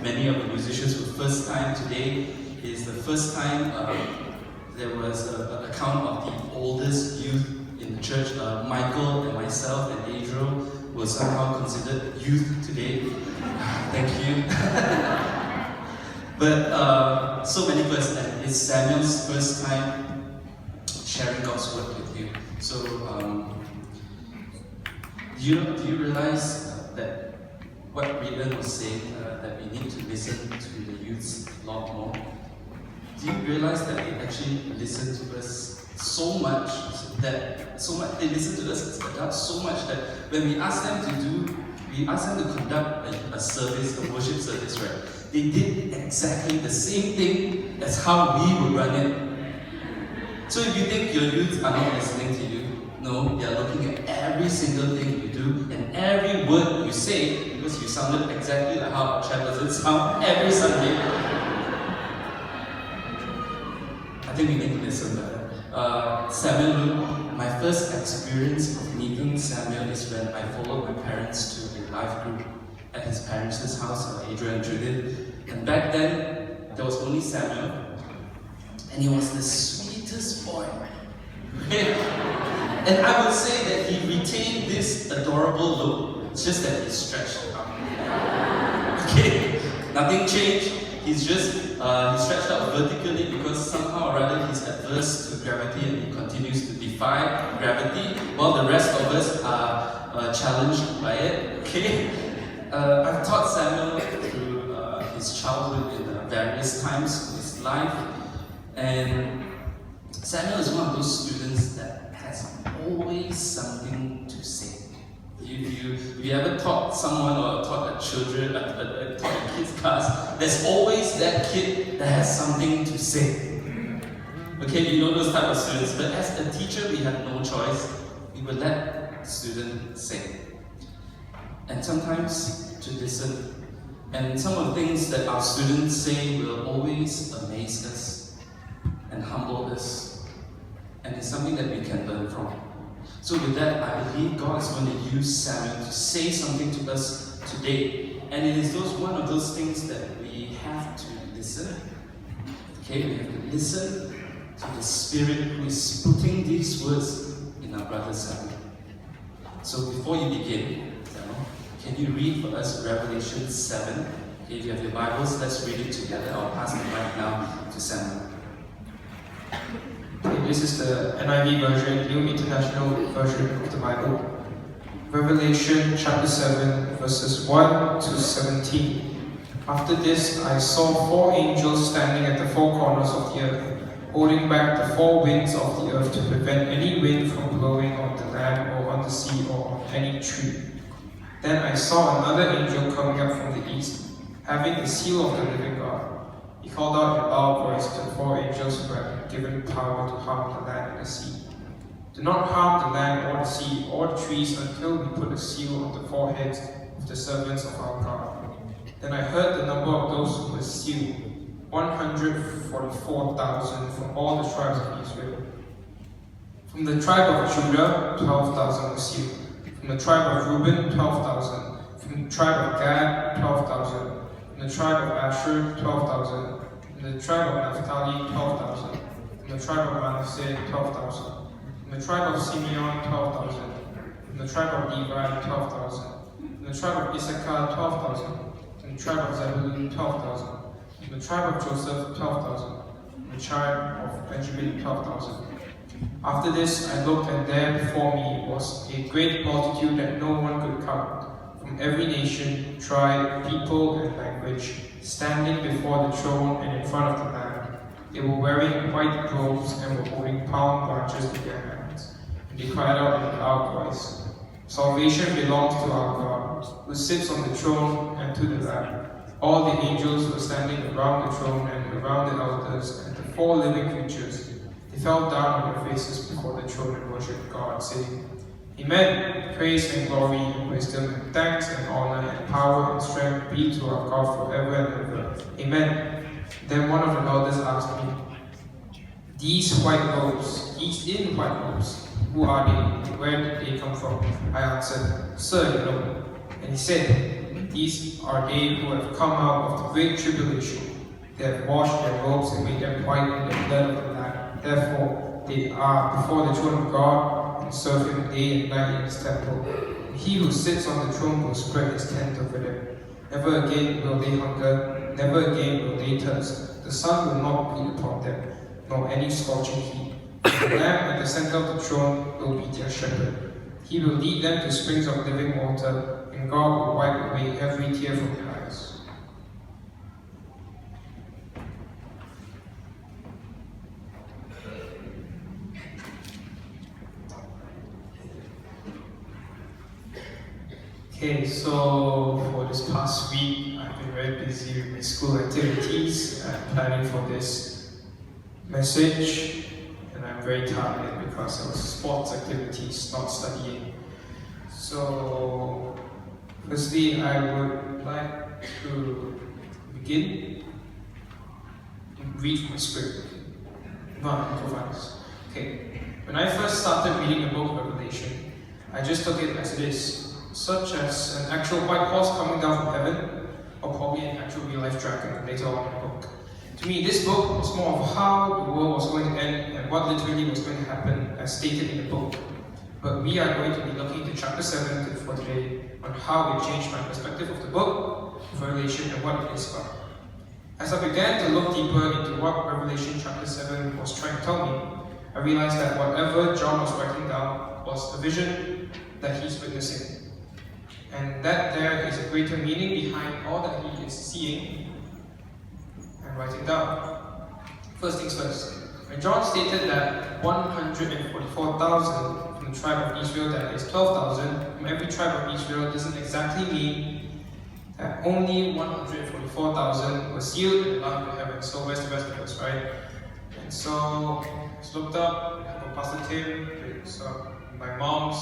many of the musicians were first time. Today is the first time there was an account of the oldest youth in the church. Michael and myself and Adriel were somehow considered youth today. Thank you. But so many first, and it's Samuel's first time sharing God's word with you. So do you realize that what Raylan was saying, that we need to listen to the youths a lot more? Do you realize that they actually listen to us so much they listen to us as adults so much that when we ask them to conduct a service, a worship service, right? They did exactly the same thing as how we would run it. So if you think your youth are not listening to you, no, they are looking at every single thing you do and every word you say, because you sounded exactly like how our chaplain sound every Sunday. I think we need to listen better. Samuel, my first experience of meeting Samuel is when I followed my parents to a life group at his parents' house, Adrian and Judith. And back then, there was only Samuel, and he was the sweetest boy. And I would say that he retained this adorable look, it's just that he's stretched out. Okay, nothing changed. He's just he's stretched out vertically because somehow or other he's adverse to gravity and he continues to defy gravity, while the rest of us are challenged by it. Okay, I've taught Samuel through his childhood in various times of his life, and Samuel is one of those students that has always something to say. If you ever taught someone or taught taught a kid's class, there's always that kid that has something to say. Okay, you know those type of students, but as a teacher, we have no choice. We will let the student say. And sometimes to listen. And some of the things that our students say will always amaze us and humble us. And it's something that we can learn from. So with that, I believe God is going to use Samuel to say something to us today. And it is one of those things that we have to listen. Okay, we have to listen to the Spirit who is putting these words in our brother Samuel. So before you begin, can you read for us Revelation 7? Okay, if you have your Bibles, let's read it together. I'll pass it right now to Samuel. Okay, this is the NIV version, New International Version of the Bible. Revelation chapter 7, verses 1 to 17. After this, I saw 4 angels standing at the 4 corners of the earth, holding back the 4 winds of the earth to prevent any wind from blowing on the land or on the sea or on any tree. Then I saw another angel coming up from the east, having the seal of the living God. He called out in a loud voice to the 4 angels who had been given power to harm the land and the sea. Do not harm the land or the sea or the trees until we put a seal on the foreheads of the servants of our God. Then I heard the number of those who were sealed, 144,000 from all the tribes of Israel. From the tribe of Judah, 12,000 were sealed. From the tribe of Reuben, 12,000. From the tribe of Gad, 12,000. From the tribe of Asher, 12,000. From the tribe of Naphtali, 12,000. From the tribe of Manasseh, 12,000. From the tribe of Simeon, 12,000. From the tribe of Levi, 12,000. From the tribe of Issachar, 12,000. From the tribe of Zebulun, 12,000. From the tribe of Joseph, 12,000. From the tribe of Benjamin, 12,000. After this I looked, and there before me was a great multitude that no one could count, from every nation, tribe, people, and language, standing before the throne and in front of the Lamb. They were wearing white robes and were holding palm branches in their hands. And they cried out in a loud voice, "Salvation belongs to our God, who sits on the throne, and to the Lamb." All the angels were standing around the throne and around the elders and the 4 living creatures. They fell down on their faces before the throne and worshipped God, saying, "Amen, praise and glory and wisdom and thanks and honor and power and strength be to our God forever and ever. Amen." Then one of the elders asked me, these in white robes, who are they and where did they come from? I answered, "Sir, you know." And he said, These are they who have come out of the great tribulation. They have washed their robes and made them white in the blood of the Lamb. Therefore, they are before the throne of God and serve Him day and night in His temple. And He who sits on the throne will spread His tent over them. Never again will they hunger, never again will they thirst. The sun will not beat upon them, nor any scorching heat. The Lamb at the center of the throne will be their shepherd. He will lead them to springs of living water, and God will wipe away every tear from their eyes. Okay, so for this past week, I've been very busy with my school activities and planning for this message, and I'm very tired because of sports activities, not studying. So, firstly, I would like to begin and read from the script, not improvise. Okay, when I first started reading the book of Revelation, I just took it as it is. Such as an actual white horse coming down from heaven, or probably an actual real-life dragon later on in the book. To me, this book was more of how the world was going to end and what literally was going to happen as stated in the book. But we are going to be looking to chapter 7 for today on how it changed my perspective of the book of Revelation and what it is about. As I began to look deeper into what Revelation chapter 7 was trying to tell me, I realized that whatever John was writing down was a vision that he's witnessing. And that there is a greater meaning behind all that he is seeing and writing down. First things first, when John stated that 144,000 from the tribe of Israel, that is 12,000 from every tribe of Israel, doesn't exactly mean that only 144,000 were sealed and allowed to heaven. So where's the rest of us, right? And so I just looked up, from Pastor Tim, so my mom's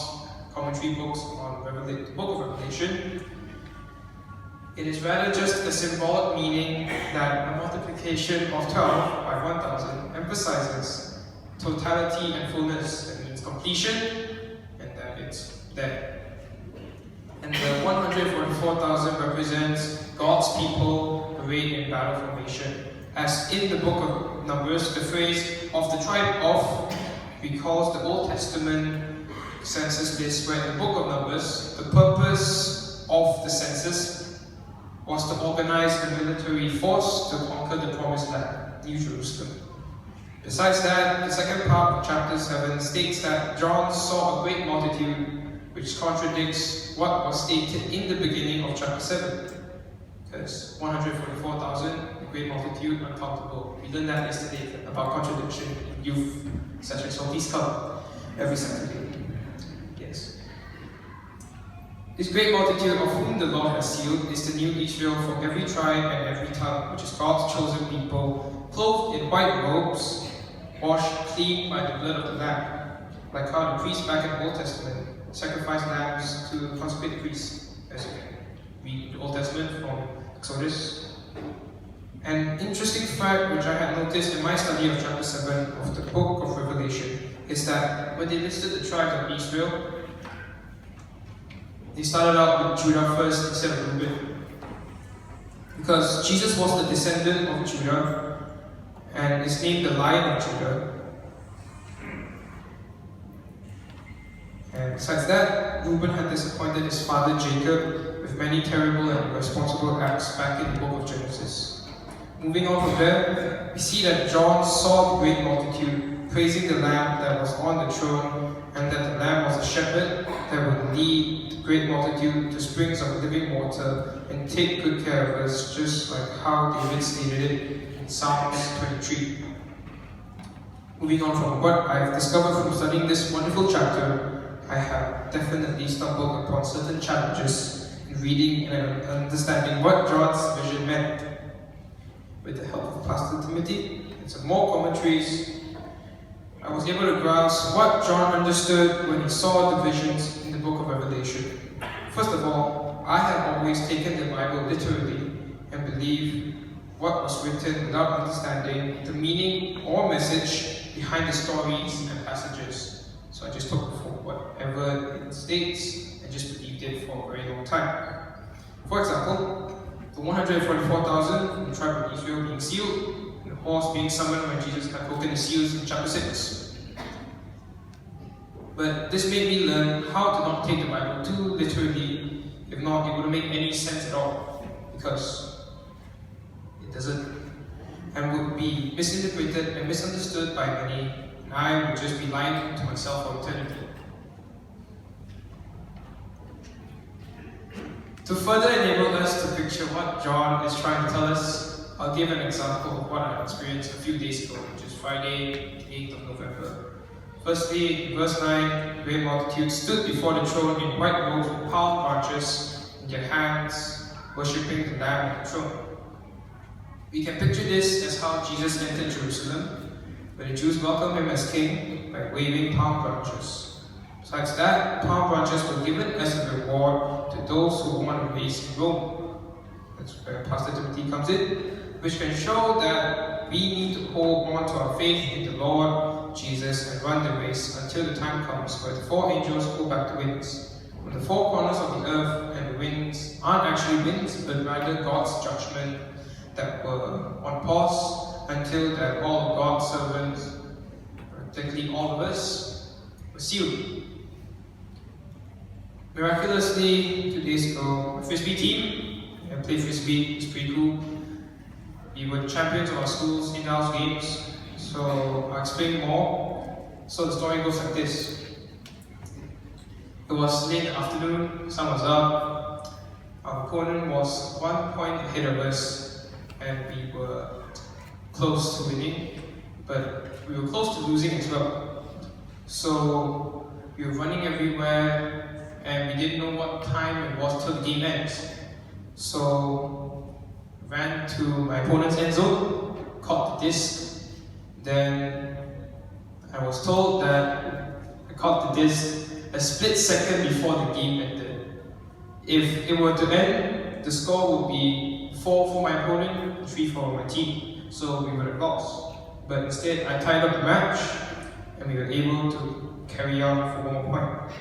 commentary books on the book of Revelation. It is rather just a symbolic meaning that a multiplication of 12 by 1,000 emphasizes totality and fullness. That means completion, and that it's there. And the 144,000 represents God's people arrayed in battle formation. As in the book of Numbers, the phrase of the tribe of recalls the Old Testament census list, where in the book of Numbers, the purpose of the census was to organize a military force to conquer the promised land, New Jerusalem. Besides that, the second part of chapter 7 states that John saw a great multitude, which contradicts what was stated in the beginning of chapter 7. Because 144,000, a great multitude, uncountable. We learned that yesterday about contradiction in youth, such as Hope's Club, every Saturday. This great multitude of whom the Lord has sealed is the new Israel from every tribe and every tongue, which is God's chosen people, clothed in white robes, washed clean by the blood of the Lamb, like how the priests back in the Old Testament sacrificed lambs to consecrate the priests, as you can read the Old Testament from Exodus. An interesting fact which I had noticed in my study of chapter 7 of the book of Revelation is that when they listed the tribes of Israel, they started out with Judah first instead of Reuben. Because Jesus was the descendant of Judah and is named the Lion of Judah. And besides that, Reuben had disappointed his father Jacob with many terrible and irresponsible acts back in the book of Genesis. Moving on from there, we see that John saw the great multitude praising the Lamb that was on the throne, and that the Lamb was a shepherd that would lead the great multitude to springs of living water and take good care of us, just like how David stated it in Psalms 23. Moving on from what I've discovered from studying this wonderful chapter, I have definitely stumbled upon certain challenges in reading and understanding what John's vision meant. With the help of Pastor Timothy and some more commentaries, I was able to grasp what John understood when he saw the visions in the book of Revelation. First of all, I have always taken the Bible literally and believed what was written without understanding the meaning or message behind the stories and passages. So I just took for whatever it states and just believed it for a very long time. For example, the 144,000 from the tribe of Israel being sealed, and the horse being summoned when Jesus had broken the seals in chapter 6. But this made me learn how to not take the Bible too literally. If not, it wouldn't make any sense at all, because it doesn't, and would be misinterpreted and misunderstood by many, and I would just be lying to myself for eternity. To further enable us to picture what John is trying to tell us, I'll give an example of what I experienced a few days ago, which is Friday, 8th of November. Firstly, in verse 9, the great multitude stood before the throne in white robes with palm branches in their hands, worshipping the Lamb on the throne. We can picture this as how Jesus entered Jerusalem, where the Jews welcomed him as king by waving palm branches. Besides that, palm branches were given as a reward to those who won a race in Rome. That's where Pastor Timothy comes in, which can show that we need to hold on to our faith in the Lord Jesus and run the race until the time comes where the 4 angels pull back the winds. When the 4 corners of the earth and the winds aren't actually winds, but rather God's judgment that were on pause until that all of God's servants, particularly all of us, were sealed. Miraculously, 2 days ago, a frisbee team, I played frisbee, it's pretty cool. We were champions of our school's in-house games, so I'll explain more. So the story goes like this. It was late in the afternoon, sun was up, our opponent was 1 point ahead of us, and we were close to winning, but we were close to losing as well. So we were running everywhere, and we didn't know what time it was till the game ends. So ran to my opponent's end zone, caught the disc. Then I was told that I caught the disc a split second before the game ended. If it were to end, the score would be 4 for my opponent, 3 for my team. So we would have lost. But instead, I tied up the match, and we were able to carry on for 1 more point.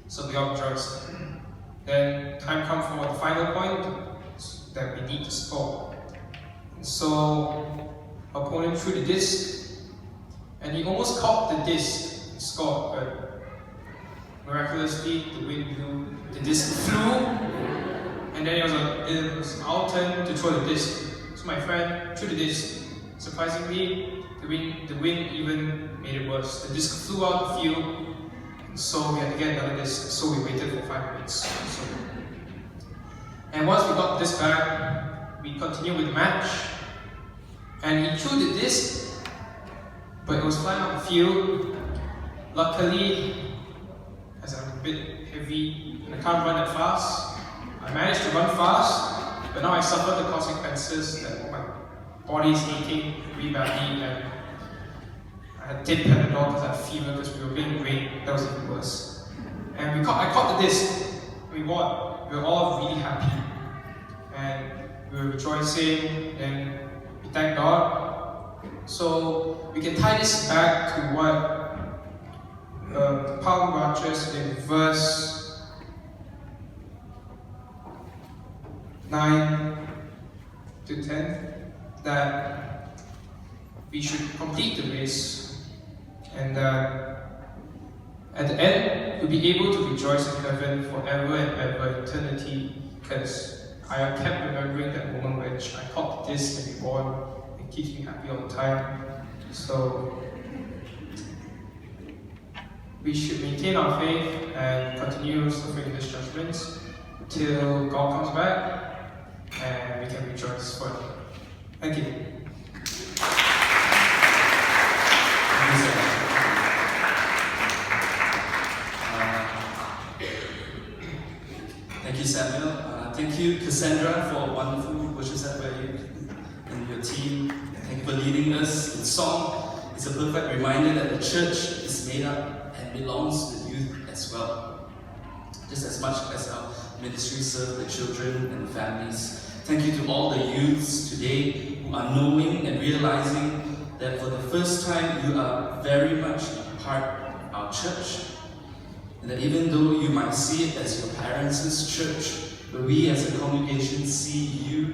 So we all rejoiced. Then time comes for the final point that we need to score. And so our opponent threw the disc, and he almost caught the disc and scored, but miraculously the wind blew, the disc flew, and then it was our turn to throw the disc. So my friend threw the disc. Surprisingly, the wind even made it worse. The disc flew out the field. So we had to get another disc, so we waited for 5 minutes. And once we got this back, we continued with the match. And he threw the disc, but it was flying off the field. Luckily, as I'm a bit heavy and I can't run that fast, I managed to run fast, but now I suffered the consequences that my body is aching really badly, and I had tape at the door because I had fever because we were playing rain. That was even worse. And I caught the disc. We won. We were all really happy. And we were rejoicing, and we thank God. So we can tie this back to what palm branches in verse 9 to 10, that we should complete the race, and at the end, we'll be able to rejoice in heaven forever and ever, eternity, because I kept remembering that moment when I caught the disc and we won. It keeps me happy all the time. So we should maintain our faith and continue suffering His judgments till God comes back and we can rejoice forever. Thank you. Thank you, Samuel. Thank you, Cassandra, for a wonderful worship set by you and your team. Thank you for leading us in song. It's a perfect reminder that the church is made up and belongs to the youth as well. Just as much as our ministry serves the children and the families. Thank you to all the youths today who are knowing and realizing that for the first time you are very much a part of our church. And that even though you might see it as your parents' church, where we as a congregation see you